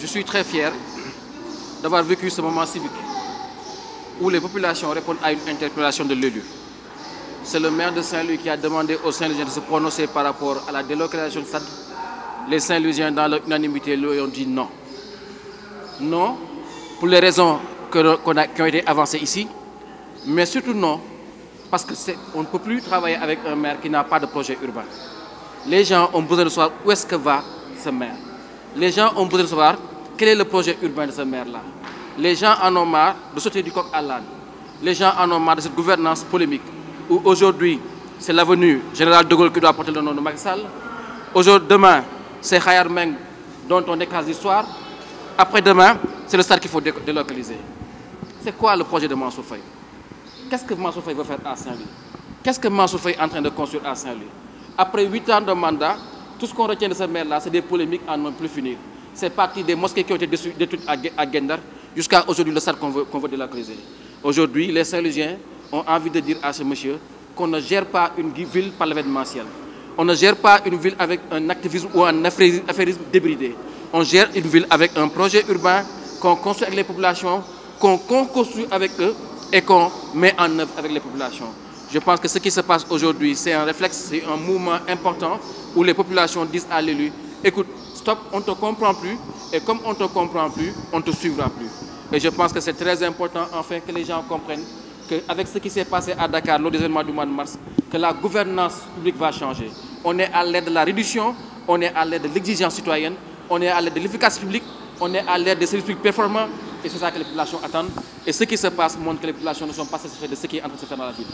suis très fier d'avoir vécu ce moment civique où les populations répondent à une interpellation de l'élu. C'est le maire de Saint-Louis qui a demandé aux Saint-Louisiens de se prononcer par rapport à la délocalisation de SAD. Les Saint-Louisiens, dans l'unanimité, lui ont dit non. Non, pour les raisons qui ont été avancées ici, mais surtout non, parce qu'on ne peut plus travailler avec un maire qui n'a pas de projet urbain. Les gens ont besoin de savoir où est-ce que va ce maire. Les gens ont besoin de savoir quel est le projet urbain de ce maire-là. Les gens en ont marre de sauter du coq à l'âne. Les gens en ont marre de cette gouvernance polémique où aujourd'hui, c'est l'avenue Général de Gaulle qui doit porter le nom de Macky Sall. Demain, c'est Khayar Meng dont on écrase l'histoire. Après-demain, c'est le stade qu'il faut délocaliser. C'est quoi le projet de Mansour Faye? Qu'est-ce que Mansour Faye veut faire à Saint-Louis? Qu'est-ce que Mansour Faye est en train de construire à Saint-Louis? Après 8 ans de mandat, tout ce qu'on retient de ce maire-là, c'est des polémiques à n'en plus finir. C'est parti des mosquées qui ont été détruites à Gendar jusqu'à aujourd'hui le stade qu'on veut délocaliser. Aujourd'hui, les Saint-Louisiens ont envie de dire à ce monsieur qu'on ne gère pas une ville par l'événementiel. On ne gère pas une ville avec un activisme ou un affairisme débridé. On gère une ville avec un projet urbain qu'on construit avec les populations, qu'on construit avec eux et qu'on met en œuvre avec les populations. Je pense que ce qui se passe aujourd'hui, c'est un réflexe, c'est un mouvement important où les populations disent à l'élu, écoute, stop, on ne te comprend plus et comme on ne te comprend plus, on ne te suivra plus. Et je pense que c'est très important enfin que les gens comprennent qu'avec ce qui s'est passé à Dakar lors des événements du mois de mars, que la gouvernance publique va changer. On est à l'aide de la réduction, on est à l'aide de l'exigence citoyenne, on est à l'aide de l'efficacité publique, on est à l'aide des services publics performants et c'est ça que les populations attendent. Et ce qui se passe montre que les populations ne sont pas satisfaites de ce qui est en train de se faire dans la ville.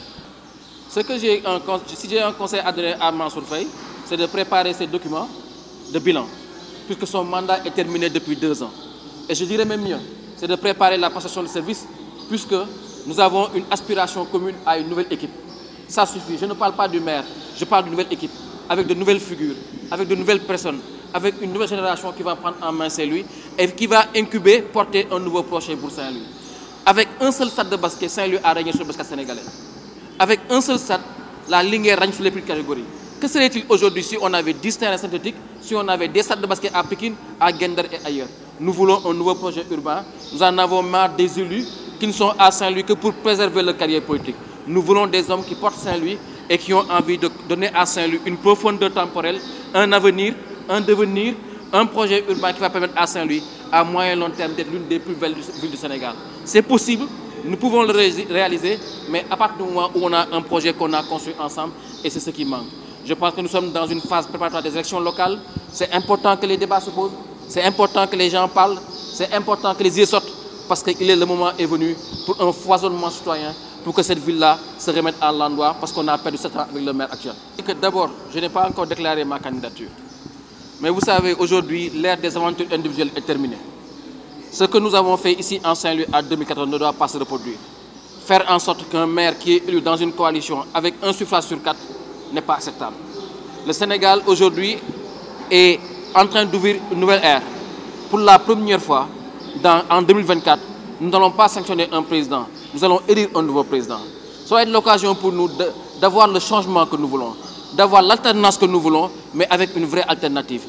Si j'ai un conseil à donner à Mansour Faye, c'est de préparer ses documents de bilan, puisque son mandat est terminé depuis 2 ans. Et je dirais même mieux, c'est de préparer la passation de service, puisque nous avons une aspiration commune à une nouvelle équipe. Ça suffit. Je ne parle pas du maire, je parle d'une nouvelle équipe, avec de nouvelles figures, avec de nouvelles personnes, avec une nouvelle génération qui va prendre en main Saint-Louis et qui va incuber, porter un nouveau projet pour Saint-Louis. Avec un seul stade de basket, Saint-Louis a régné sur le basket sénégalais. Avec un seul stade, la ligne règne sur les plus de catégories. Que serait-il aujourd'hui si on avait 10 terrains synthétiques, si on avait des stades de basket à Pékin, à Gendar et ailleurs? Nous voulons un nouveau projet urbain. Nous en avons marre des élus qui ne sont à Saint-Louis que pour préserver leur carrière politique. Nous voulons des hommes qui portent Saint-Louis et qui ont envie de donner à Saint-Louis une profondeur temporelle, un avenir, un devenir, un projet urbain qui va permettre à Saint-Louis, à moyen et long terme, d'être l'une des plus belles villes du Sénégal. C'est possible, nous pouvons le réaliser, mais à partir du moment où on a un projet qu'on a construit ensemble, et c'est ce qui manque. Je pense que nous sommes dans une phase préparatoire des élections locales. C'est important que les débats se posent, c'est important que les gens parlent, c'est important que les idées sortent, parce que le moment est venu pour un foisonnement citoyen, pour que cette ville-là se remette à l'endroit, parce qu'on a perdu 7 ans avec le maire actuel. D'abord, je n'ai pas encore déclaré ma candidature. Mais vous savez, aujourd'hui, l'ère des aventures individuelles est terminée. Ce que nous avons fait ici en Saint-Louis en 2014 ne doit pas se reproduire. Faire en sorte qu'un maire qui est élu dans une coalition avec un suffrage sur 4 n'est pas acceptable. Le Sénégal, aujourd'hui, est en train d'ouvrir une nouvelle ère. Pour la première fois, en 2024, nous n'allons pas sanctionner un président, nous allons élire un nouveau président. Ça va être l'occasion pour nous d'avoir le changement que nous voulons, d'avoir l'alternance que nous voulons, mais avec une vraie alternative.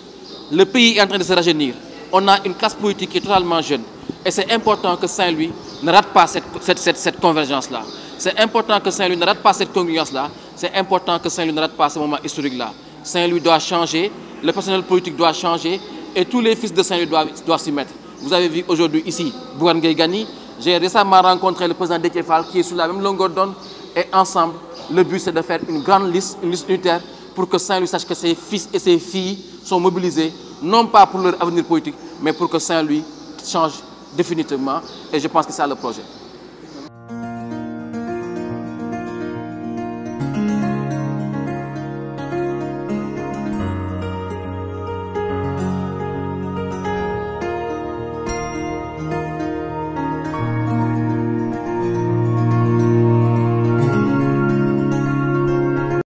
Le pays est en train de se rajeunir. On a une classe politique qui est totalement jeune. Et c'est important que Saint-Louis ne rate pas cette convergence-là. C'est important que Saint-Louis ne rate pas cette congruence-là. C'est important que Saint-Louis ne rate pas ce moment historique-là. Saint-Louis doit changer, le personnel politique doit changer, et tous les fils de Saint-Louis doivent s'y mettre. Vous avez vu aujourd'hui ici, Bougane Gueye Dany. J'ai récemment rencontré le président Déthié Fall qui est sur la même longueur d'onde. Et ensemble, le but c'est de faire une grande liste, une liste unitaire, pour que Saint-Louis sache que ses fils et ses filles sont mobilisés, non pas pour leur avenir politique, mais pour que Saint-Louis change définitivement. Et je pense que c'est ça le projet.